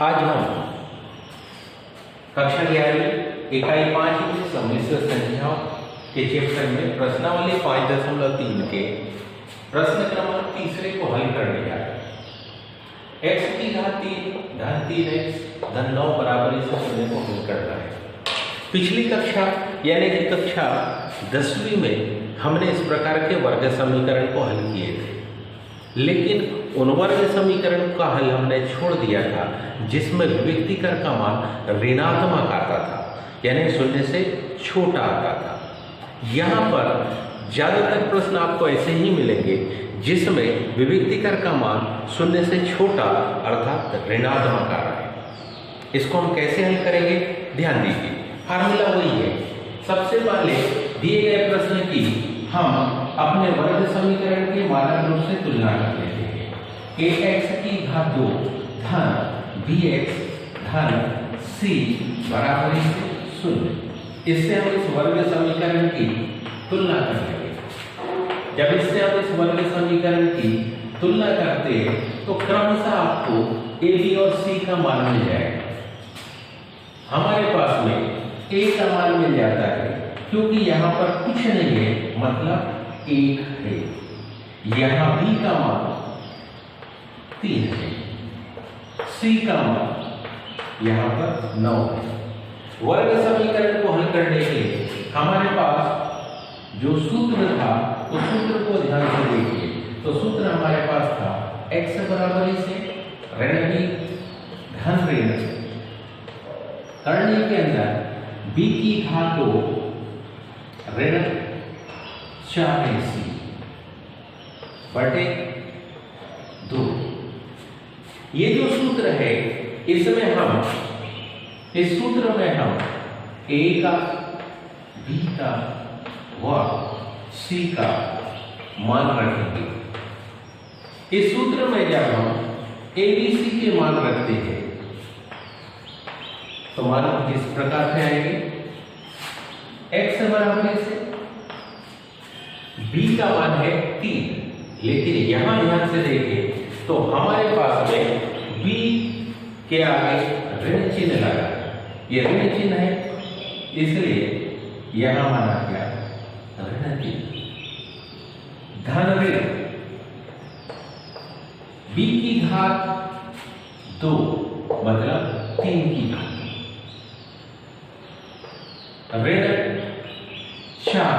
आज हम कक्षा 11 इकाई 5 में सम्मिश्र संख्याओं के चैप्टर में प्रश्नावली 5.3 के प्रश्न क्रमांक तीसरे को हल करने जा रहे हैं। x की घात 3 धन 3x धन 9 बराबर इस शून्य को हल करना है। पिछली कक्षा यानी कि कक्षा 10वीं में हमने इस प्रकार के वर्ग समीकरण को हल किए थे, लेकिन उन वर्ग समीकरण का हल हमने छोड़ दिया था जिसमें विभक्तिकर का मान ऋणात्मक आता था, यानी शून्य से छोटा आता था। यहाँ पर ज्यादातर प्रश्न आपको ऐसे ही मिलेंगे जिसमें विभक्तिकर का मान शून्य से छोटा अर्थात ऋणात्मक आ रहा है। इसको हम कैसे हल करेंगे, ध्यान दीजिए। फार्मूला वही है। सबसे पहले दिए गए प्रश्न की हम अपने वर्ग समीकरण के मानक रूप से तुलना कर लेते हैं। ax की घात 2 धन bx धन c बराबर है 0। इससे हम इस वर्ग समीकरण की तुलना कर लेंगे। जब इससे हम इस वर्ग समीकरण की तुलना करते हैं तो क्रमशः आपको a b और c का मान मिल जाएगा। हमारे पास में a का मान मिल जाता है क्योंकि यहाँ पर कुछ नहीं है, मतलब 1 है। यहाँ b का मान 3 है, c का मान यहाँ पर 9 है। वर्ग समीकरण को हल करने के लिए हमारे पास जो सूत्र था उस सूत्र को ध्यान से देखिए। तो सूत्र हमारे पास था x बराबर से ऋण b धन ऋण करने के अंदर b की घात 2 ऋण 4ac बटे 2। ये जो सूत्र है इसमें हम इस सूत्र में हम a का b का व c का मान रखेंगे। इस सूत्र में जब हम a b c के मान रखते हैं तो मान किस प्रकार से आएंगे, x बराबर से b का मान है 3, लेकिन यहां ध्यान से देखें तो हमारे पास में b के आगे ऋण चिन्ह लगा है। ये ऋण चिन्ह है, इसलिए यहां माना क्या ऋण चिन्ह धन ऋण b की घात 2 मतलब 3 की घात ऋण 4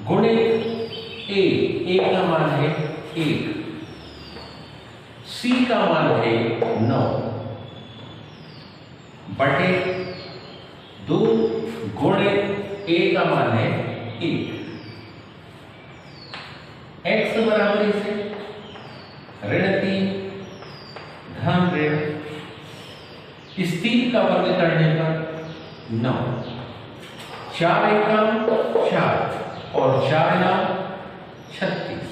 गुणे a का मान है 1, c का मान है 9 बटे 2 गुणे a का मान है 1। x बराबर से ऋण 3 धन ऋण इस 3 का वर्ग करने पर 9, 4 एकम 4 और 4 नाम 36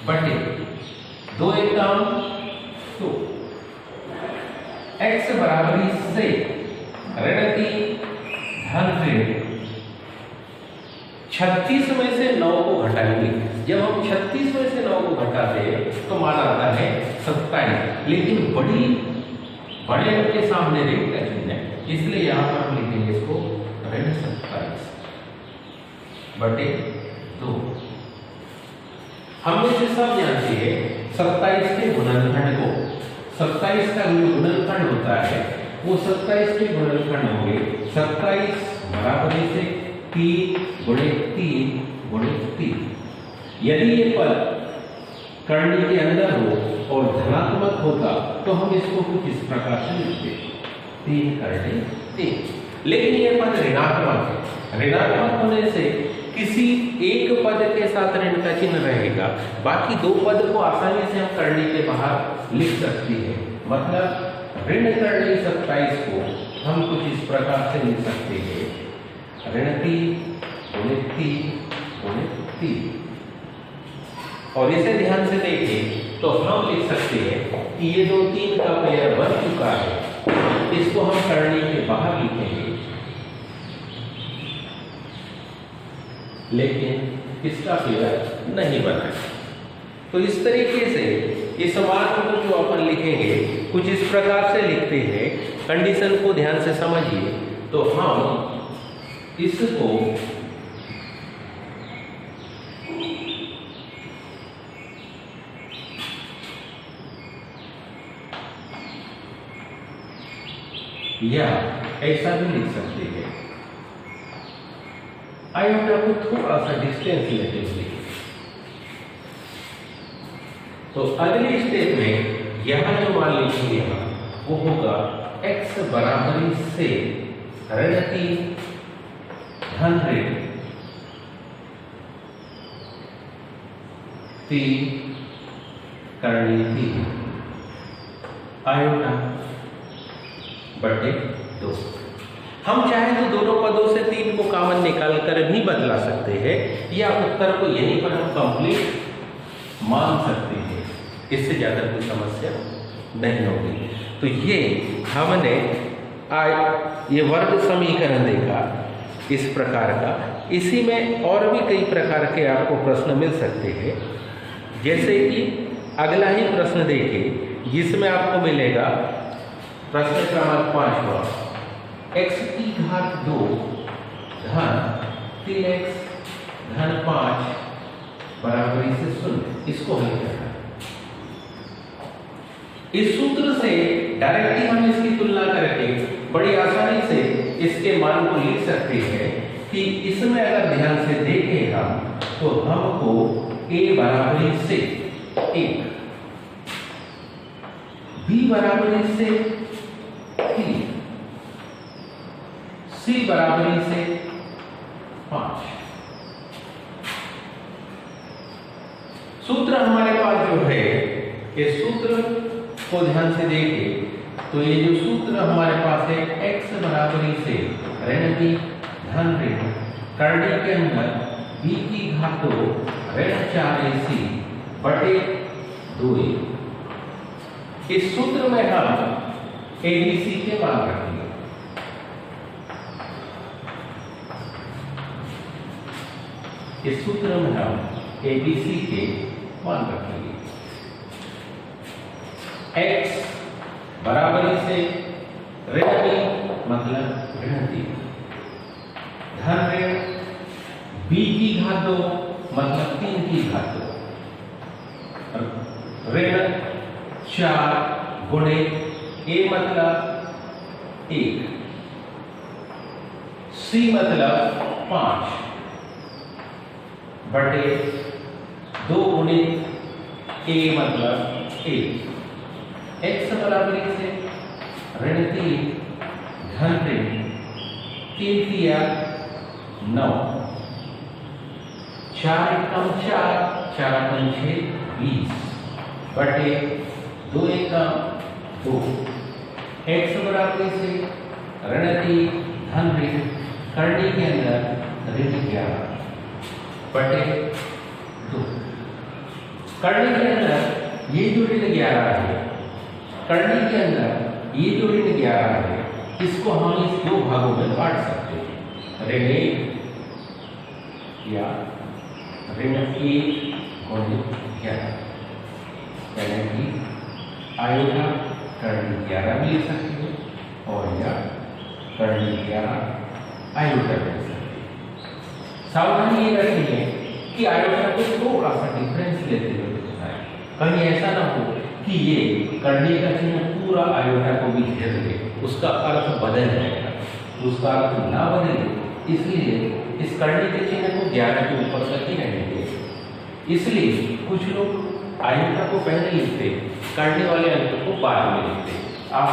बटे 2 एकम 2। x बराबर से ऋण 3 धन ऋण 36 में से 9 को घटाएंगे। जब हम 36 में से 9 को घटाते हैं तो मान आता है 27, लेकिन बड़े अंक के सामने ऋण का चिन्ह है, इसलिए यहां पर हम लिखेंगे इसको ऋण 27 बटे 2। हमने से सब जानते हैं 27 के गुणनखंड को, 27 का जो गुणनखंड होता है वो 27 के गुणनखंड होंगे 27 बराबर से 3 गुणे 3 गुणे 3। यदि ये पद करनी के अंदर हो और धनात्मक होता तो हम इसको कुछ इस प्रकार से लिखते 3 करने 3, लेकिन ये पद ऋणात्मक है। ऋणात्मक होने से किसी एक पद के साथ ऋण का चिन्ह रहेगा, बाकी 2 पद को आसानी से हम करने के बाहर लिख सकते हैं। मतलब ऋण करने 27 को हम कुछ इस प्रकार से लिख सकते हैं ऋण 3 गुणे 3 गुणे 3। और इसे ध्यान से देखें तो हम लिख सकते हैं कि ये 2 3 का पेयर बन चुका है, इसको हम करने के बाहर लिखेंगे, लेकिन इसका पेयर नहीं बना है। तो इस तरीके से इस मार्ग को जो अपन लिखेंगे कुछ इस प्रकार से लिखते हैं। कंडीशन को ध्यान से समझिए। तो हम इसको या ऐसा भी लिख सकते हैं, आयोटा को थोड़ा सा डिस्टेंस लेते हुए। तो अगले स्टेप में यहां जो मान लिखेंगे हम वो होगा x बराबरी से ऋण 3 धन ऋण 3 करनी 3 आयोटा बटे 2। हम चाहे तो दोनों पदों से 3 को कॉमन निकाल कर भी बदला सकते हैं या उत्तर को यहीं पर हम कंप्लीट मान सकते हैं। इससे ज्यादा कोई समस्या नहीं होगी। तो ये हमने ये वर्ग समीकरण देखा इस प्रकार का। इसी में और भी कई प्रकार के आपको प्रश्न मिल सकते हैं। जैसे कि अगला ही प्रश्न देखिए, जिसमें आपको मिलेगा प्रश्न क्रमांक 5 x की घात 2 धन 3x धन 5 बराबरी से 0। इसको हल करना। इस सूत्र से डायरेक्टली हम इसकी तुलना करके बड़ी आसानी से इसके मान को लिख सकते हैं कि इसमें अगर ध्यान से देखें हम तो हमको a बराबरी से 1, b बराबरी से 3, c बराबरी से 5। सूत्र हमारे पास जो है, ये सूत्र को ध्यान से देखें तो ये जो सूत्र हमारे पास है x बराबरी से ऋण b धन ऋण करने के अंदर b की घात 2 ऋण 4ac बटे 2a। इस सूत्र में हम abc के मान रखेंगे। इस सूत्र में हम abc के मान रखेंगे। x बराबरी से ऋण b मतलब ऋण 3 धन ऋण b की घात 2 मतलब 3 की घात 2 ऋण 4 गुणे a मतलब 1 c मतलब 5 बटे 2 गुणे a मतलब 1। x बराबरी से ऋण 3 धन ऋण 3 किया 9 4 एकम 4 4 पंचे 20 बटे 2 एकम 2। x बराबरी से ऋण 3 धन ऋण करने के अंदर ऋण 11 बटे 2। करने के अंदर ये जो ऋण 11 है, करने के अंदर ये जो ऋण 11 है, इसको हम इस 2 भागों में बांट सकते हैं, ऋण 1 या ऋण 1 गुणे 11, यानी कि आयोटा करनी 11 भी ले सकते हैं और या करनी 11 आयोटा ले सकते हैं। सावधानी ये रखनी है कि आयोटा को थोड़ा सा डिफरेंस लेते हुए बताएं, कहीं ऐसा ना हो कि ये करने का चिन्ह पूरा आयोटा को भी घेर ले, उसका अर्थ बदल जाएगा। उसका अर्थ ना बदले इसलिए इस करने के चिन्ह को 11 के ऊपर तक ही रहने दें। इसलिए कुछ लोग आयोटा को पहले लिखते, करने वाले अंक को बाद में लिखते। आप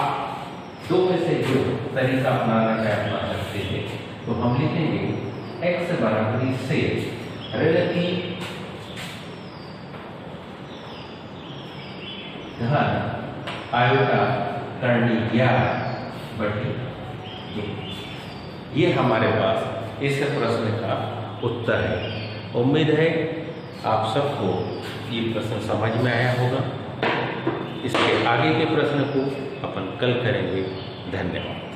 2 में से जो तरीका अपनाना चाहे अपना सकते हैं। तो हम लिखेंगे x बराबरी से ऋण 3 धन आयोटा करनी 11 बटे 2। ये हमारे पास इस प्रश्न का उत्तर है। उम्मीद है आप सबको ये प्रश्न समझ में आया होगा। इसके आगे के प्रश्न को अपन कल करेंगे। धन्यवाद।